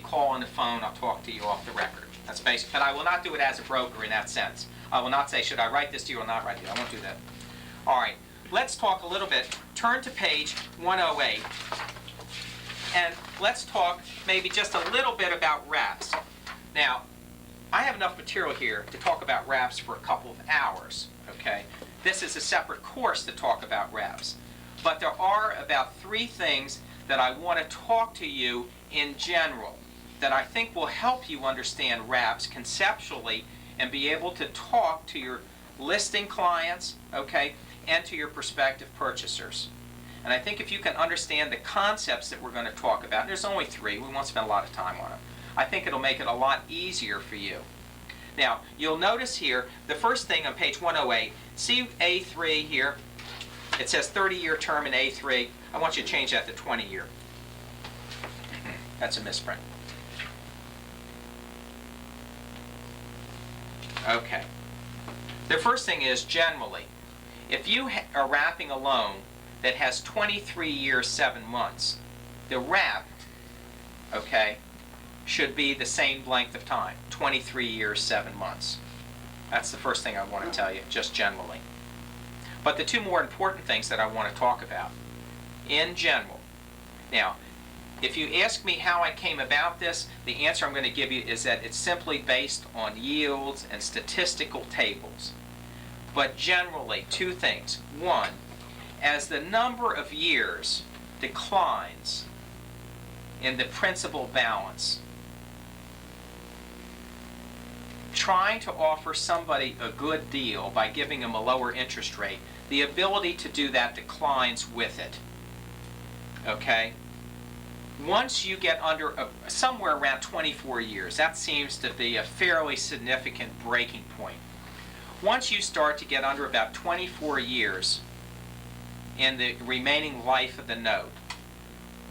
call on the phone, I'll talk to you off the record. That's basic. But I will not do it as a broker in that sense. I will not say, should I write this to you or not write it to you. I won't do that. All right. Let's talk a little bit. Turn to page 108. And let's talk maybe just a little bit about wraps. Now, I have enough material here to talk about wraps for a couple of hours. Okay? This is a separate course to talk about wraps. But there are about 3 things that I want to talk to you in general that I think will help you understand wraps conceptually and be able to talk to your listing clients, okay, and to your prospective purchasers. And I think if you can understand the concepts that we're going to talk about, and there's only 3, we won't spend a lot of time on them, I think it'll make it a lot easier for you. Now, you'll notice here, the first thing on page 108, see A3 here? It says 30-year term in A3. I want you to change that to 20-year. That's a misprint. Okay. The first thing is, generally, if you are wrapping a loan that has 23 years, 7 months, the wrap, okay, should be the same length of time, 23 years, 7 months. That's the first thing I want to tell you, just generally. But the 2 more important things that I want to talk about, in general. Now, if you ask me how I came about this, the answer I'm going to give you is that it's simply based on yields and statistical tables. But generally, 2 things. 1, as the number of years declines in the principal balance, trying to offer somebody a good deal by giving them a lower interest rate, the ability to do that declines with it. Okay? Once you get under somewhere around 24 years, that seems to be a fairly significant breaking point. Once you start to get under about 24 years in the remaining life of the note,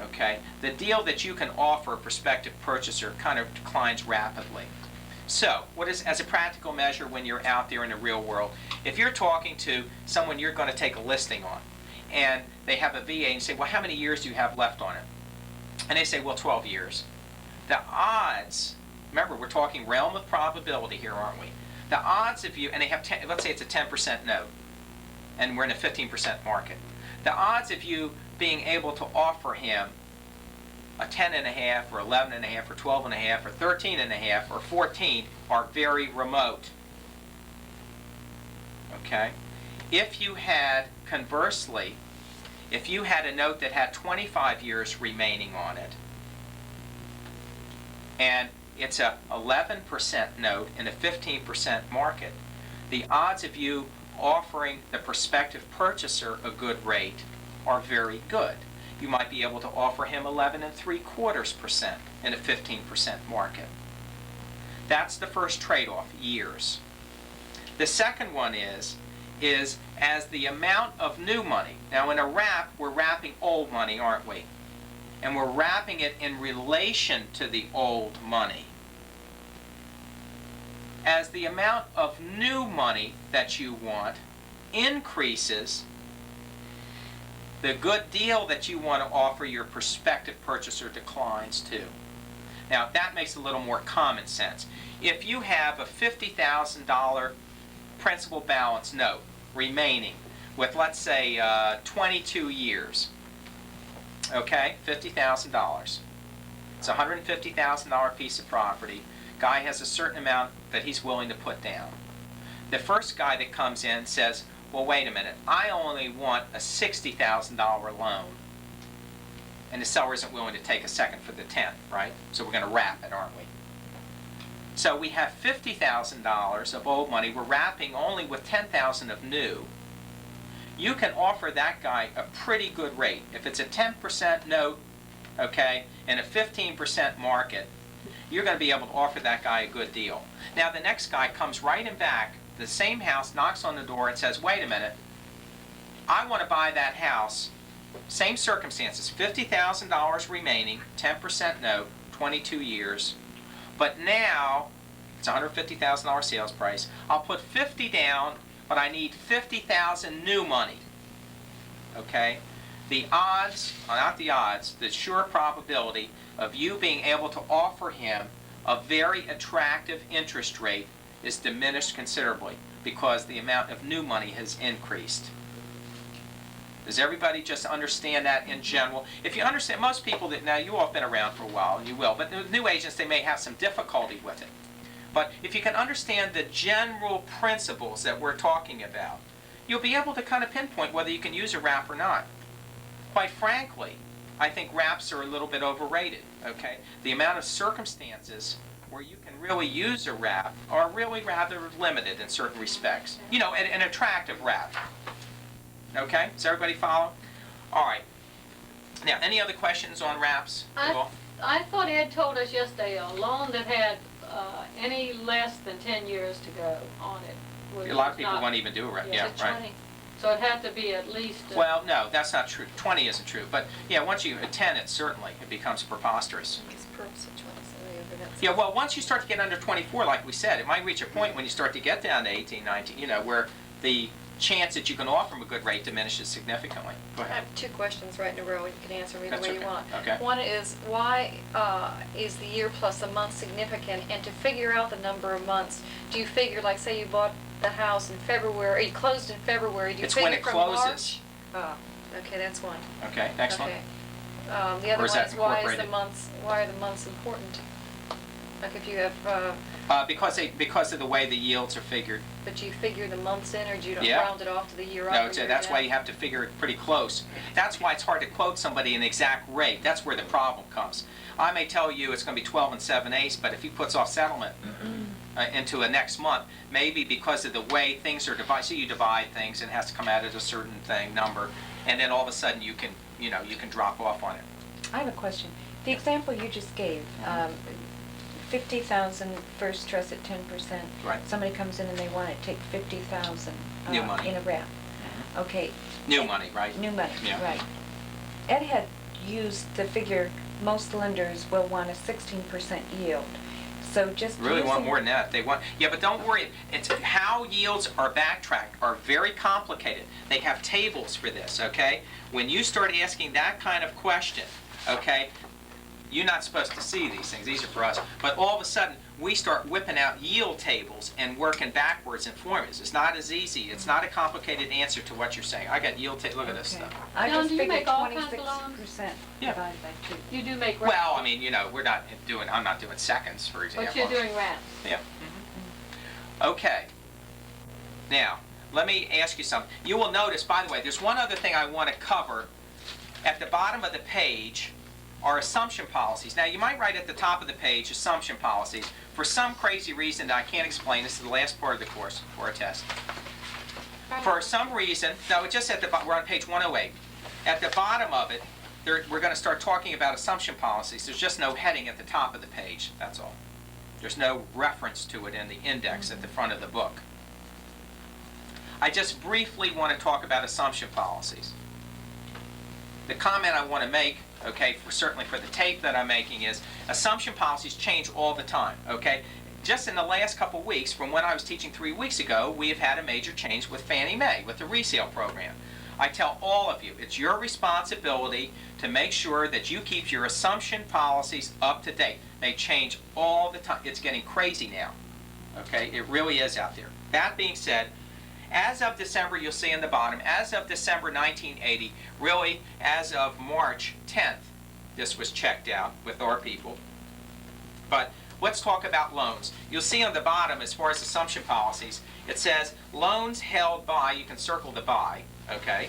okay, the deal that you can offer a prospective purchaser kind of declines rapidly. So, what is, as a practical measure when you're out there in the real world, if you're talking to someone you're going to take a listing on, and they have a VA and you say, well, how many years do you have left on it? And they say, well, 12 years. The odds, remember, we're talking realm of probability here, aren't we? The odds of you, and they have, let's say it's a 10% note, and we're in a 15% market. The odds of you being able to offer him a 10.5 or 11.5 or 12.5 or 13.5 or 14 are very remote. Okay? If you had, conversely, if you had a note that had 25 years remaining on it, and it's a 11% note in a 15% market, the odds of you offering the prospective purchaser a good rate are very good. You might be able to offer him 11.75% in a 15% market. That's the first trade-off, years. The second one is as the amount of new money. Now in a wrap, we're wrapping old money, aren't we? And we're wrapping it in relation to the old money. As the amount of new money that you want increases, the good deal that you want to offer your prospective purchaser declines too. Now that makes a little more common sense. If you have a $50,000 principal balance note remaining with, let's say, 22 years, okay, $50,000. It's a $150,000 piece of property. Guy has a certain amount that he's willing to put down. The first guy that comes in says, well, wait a minute, I only want a $60,000 loan. And the seller isn't willing to take a second for the 10th, right? So we're going to wrap it, aren't we? So we have $50,000 of old money. We're wrapping only with $10,000 of new. You can offer that guy a pretty good rate. If it's a 10% note, okay, in a 15% market, you're going to be able to offer that guy a good deal. Now the next guy comes right in back, the same house, knocks on the door and says, wait a minute, I want to buy that house, same circumstances, $50,000 remaining, 10% note, 22 years, but now it's a $150,000 sales price. I'll put 50 down, but I need 50,000 new money. Okay? the odds, not the odds, the sure probability of you being able to offer him a very attractive interest rate is diminished considerably because the amount of new money has increased. Does everybody just understand that in general? If you understand, most people that, now you all have been around for a while, and you will, but the new agents, they may have some difficulty with it. But if you can understand the general principles that we're talking about, you'll be able to kind of pinpoint whether you can use a wrap or not. Quite frankly, I think wraps are a little bit overrated, okay? The amount of circumstances where you can really use a wrap are really rather limited in certain respects. You know, an attractive wrap. Okay, does everybody follow? All right. Now, any other questions on wraps? I thought Ed told us yesterday a loan that had any less than 10 years to go on it. A lot of people won't even do a wrap. Yeah, right. 20. So it had to be at least... Well, no, that's not true. 20 isn't true. But, yeah, once you at 10, it certainly becomes preposterous. Yeah, well, once you start to get under 24, like we said, it might reach a point when you start to get down to 18, 19, you know, where the chance that you can offer them a good rate diminishes significantly. Go ahead. I have two questions right in a row, and you can answer them either way you want. Okay. One is, why is the year plus a month significant? And to figure out the number of months, do you figure, like, say you bought the house in February, or you closed in February, do you It's figure when it from closes. March? Oh, okay, that's one. Okay, next one. Okay. The other Or is one that is, why incorporated? are the months important? Like if you have, Because of the way the yields are figured. but you figure the months in, or do you don't Yeah. round it off to the year up? No, or year that's down? why you have to figure it pretty close. That's why it's hard to quote somebody an exact rate. That's where the problem comes. I may tell you it's going to be 12 and 7/8, but if he puts off settlement into a next month, maybe because of the way things are divided, so you divide things and it has to come out at a certain number, and then all of a sudden you can drop off on it. I have a question. The example you just gave, 50,000 first trust at 10%. Right. Somebody comes in and they want to take 50,000 New money. in a wrap. Okay. New money, right? New money, Yeah. right. Ed had used the figure most lenders will want a 16% yield. So just Really want using- more than that. They want, yeah, but don't worry. It's how yields are backtracked are very complicated. They have tables for this, okay? When you start asking that kind of question, okay, you're not supposed to see these things. These are for us. But all of a sudden, we start whipping out yield tables and working backwards in formulas. It's not as easy. It's not a complicated answer to what you're saying. I got yield table. Look at this Okay. stuff. I John, just do you figured make all kinds of 26% Yeah. divided by 2. You do make Well, I mean, you know, I'm not doing seconds, for example. but you're doing wraps. Yeah. Okay. Now, let me ask you something. You will notice, by the way, there's one other thing I want to cover. At the bottom of the page are assumption policies. Now, you might write at the top of the page assumption policies. For some crazy reason that I can't explain, this is the last part of the course for a test. For some reason, no, it just at the we're on page 108. At the bottom of it, we're going to start talking about assumption policies. There's just no heading at the top of the page, that's all. There's no reference to it in the index at the front of the book. I just briefly want to talk about assumption policies. The comment I want to make, okay, certainly for the tape that I'm making, is assumption policies change all the time, okay? Just in the last couple weeks, from when I was teaching 3 weeks ago, we have had a major change with Fannie Mae, with the resale program. I tell all of you, it's your responsibility to make sure that you keep your assumption policies up to date. They change all the time. It's getting crazy now, okay? It really is out there. That being said, as of December, you'll see in the bottom, as of December 1980, really as of March 10th, this was checked out with our people. But let's talk about loans. You'll see on the bottom, as far as assumption policies, it says loans held by, you can circle the by, okay?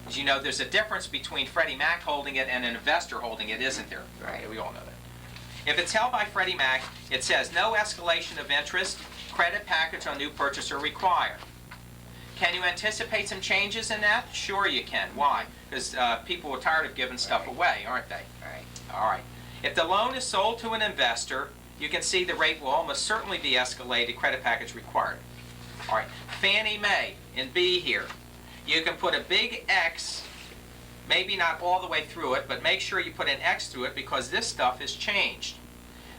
As you know, there's a difference between Freddie Mac holding it and an investor holding it, isn't there? Right. We all know that. If it's held by Freddie Mac, it says no escalation of interest, credit package on new purchaser required. Can you anticipate some changes in that? Sure you can. Why? Because people are tired of giving stuff away, aren't they? Right. All right. If the loan is sold to an investor, you can see the rate will almost certainly be escalated, credit package required. All right. Fannie Mae in B here. You can put a big X, maybe not all the way through it, but make sure you put an X through it because this stuff has changed.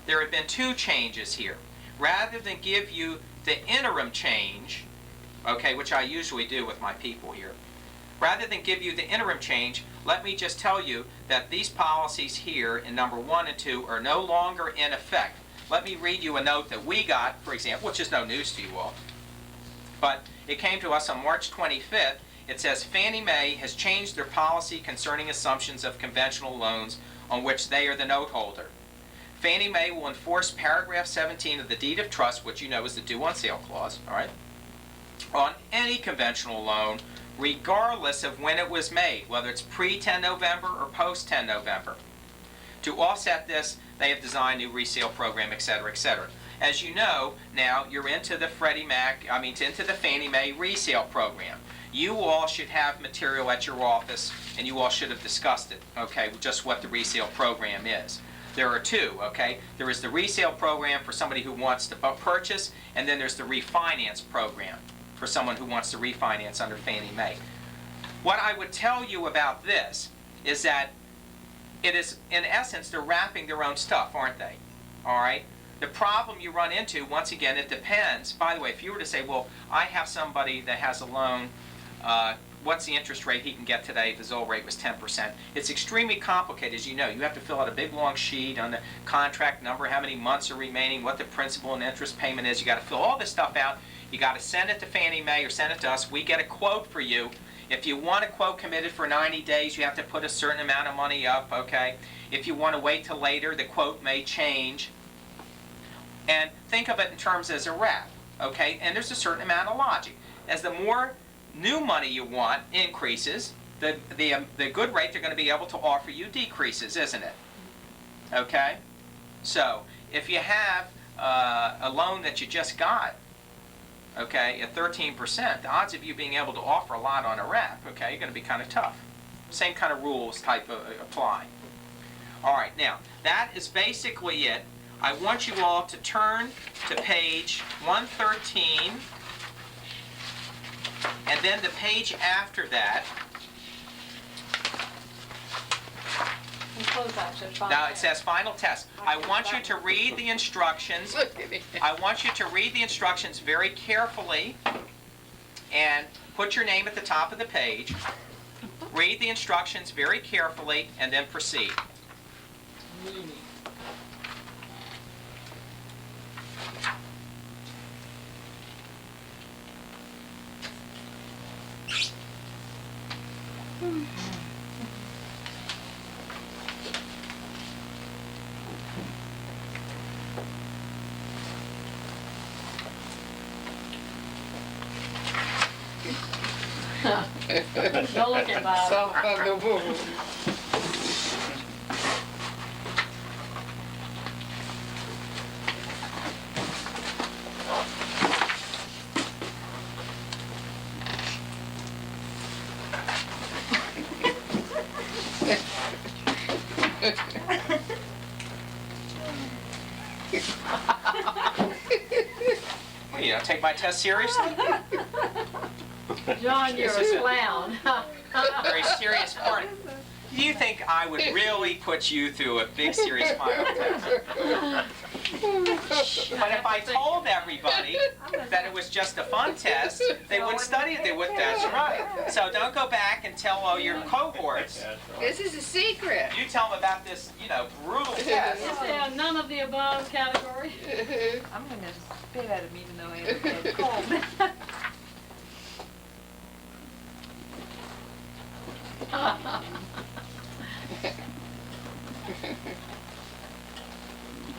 There have been 2 changes here. Rather than give you the interim change, okay, which I usually do with my people here. Rather than give you the interim change, let me just tell you that these policies here in number 1 and 2 are no longer in effect. Let me read you a note that we got, for example, which is no news to you all. But it came to us on March 25th. It says Fannie Mae has changed their policy concerning assumptions of conventional loans on which they are the note holder. Fannie Mae will enforce paragraph 17 of the deed of trust, which you know is the due on sale clause, all right, on any conventional loan, regardless of when it was made, whether it's pre-10 November or post-10 November. To offset this, they have designed a new resale program, etc., etc. As you know, now you're into the into the Fannie Mae resale program. You all should have material at your office, and you all should have discussed it, okay, just what the resale program is. There are two, okay? There is the resale program for somebody who wants to purchase, and then there's the refinance program for someone who wants to refinance under Fannie Mae. What I would tell you about this is that it is, in essence, they're wrapping their own stuff, aren't they? All right? The problem you run into, once again, it depends. By the way, if you were to say, well, I have somebody that has a loan, what's the interest rate he can get today if his old rate was 10%? It's extremely complicated, as you know. You have to fill out a big long sheet on the contract number, how many months are remaining, what the principal and interest payment is. You got to fill all this stuff out. You got to send it to Fannie Mae or send it to us. We get a quote for you. If you want a quote committed for 90 days, you have to put a certain amount of money up, okay? If you want to wait till later, the quote may change. And think of it in terms as a wrap, okay? And there's a certain amount of logic. As the more new money you want increases, the good rate they're going to be able to offer you decreases, isn't it? Okay? So, if you have a loan that you just got, okay, at 13%, the odds of you being able to offer a lot on a wrap, okay, are going to be kind of tough. Same kind of rules type of apply. All right, now, that is basically it. I want you all to turn to page 113, and then the page after that. And close action, fine. Now it says final test. I want you to read the instructions. I want you to read the instructions very carefully and put your name at the top of the page. Read the instructions very carefully and then proceed. Don't look at Bob. Well, you don't take my test seriously? John, you're a clown. Very serious part. Do you think I would really put you through a big serious final test? But if I told everybody that it was just a fun test, they wouldn't study it. They would. That's right. So don't go back and tell all your cohorts. This is a secret. You tell them about this, brutal test. Is there none of the above category? I'm going to spit at him even though I have a cold.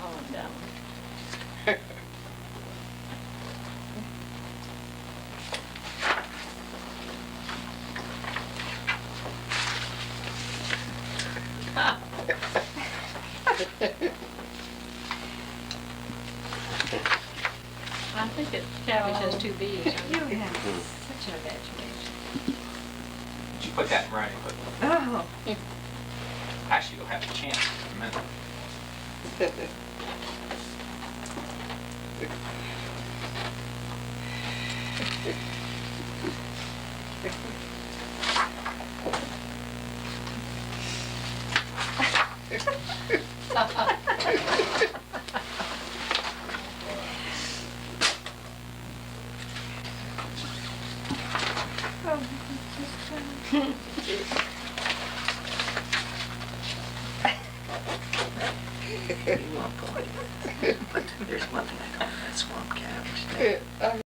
Oh, no. I think that cabbage has two B's. You have such an imagination. Did you put that in writing? Oh. Actually, you'll have a chance in a minute. But there's one thing I don't, that swamp cabbage thing.